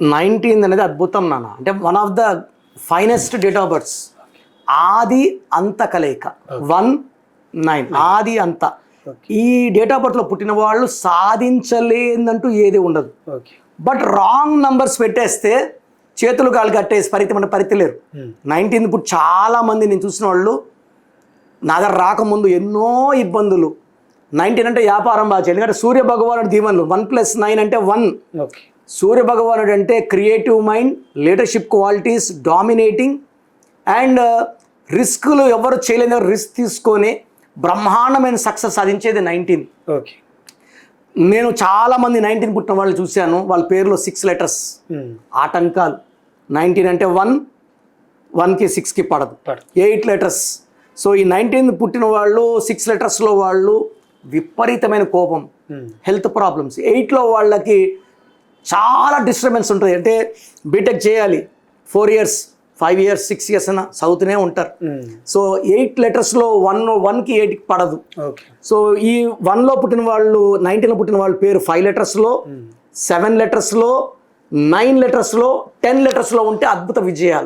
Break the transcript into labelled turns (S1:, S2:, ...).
S1: 19 అనేది అద్భుతం నాన్న. అంటే one of the finest date of births. ఆది అంత కలయిక 19 ఆది అంత. ఈ డేట్ ఆఫ్ బర్త్లో పుట్టిన వాళ్ళు సాధించలేదంటూ ఏది ఉండదు. బట్ రాంగ్ నంబర్స్ పెట్టేస్తే చేతులు కాలు కట్టేసి మన పరిధి లేరు. 19 ఇప్పుడు చాలా మంది నేను చూసిన వాళ్ళు నా దగ్గర రాకముందు ఎన్నో ఇబ్బందులు. 19 అంటే వ్యాపారం బాగా, ఎందుకంటే సూర్య భగవానుడు దీవెనలు 1+9 అంటే 1. సూర్య భగవానుడు అంటే creative mind, leadership qualities, dominating and రిస్కులు ఎవరు చేయలేని రిస్క్ తీసుకొని బ్రహ్మాండమైన సక్సెస్ సాధించేది 19. నేను చాలామంది 19 పుట్టిన వాళ్ళు చూశాను. వాళ్ళ పేరులో 6 లెటర్స్ ఆటంకాలు. 19 అంటే 1, 1కి 6కి పడదు, 8 లెటర్స్. సో ఈ 19 పుట్టిన వాళ్ళు 6 లెటర్స్లో వాళ్ళు విపరీతమైన కోపం, హెల్త్ ప్రాబ్లమ్స్. 8లో వాళ్ళకి చాలా డిస్టర్బెన్స్ ఉంటుంది. అంటే బీటెక్ చేయాలి 4 ఇయర్స్, 5 ఇయర్స్, 6 ఇయర్స్ అన్న చదువుతూనే ఉంటారు. సో 8 లెటర్స్లో 1కి 8కి పడదు. సో ఈ 1లో పుట్టిన వాళ్ళు, 19లో పుట్టిన వాళ్ళ పేరు 5 లెటర్స్లో, 7 లెటర్స్లో, 9 లెటర్స్లో, 10 లెటర్స్లో ఉంటే అద్భుత విజయాలు.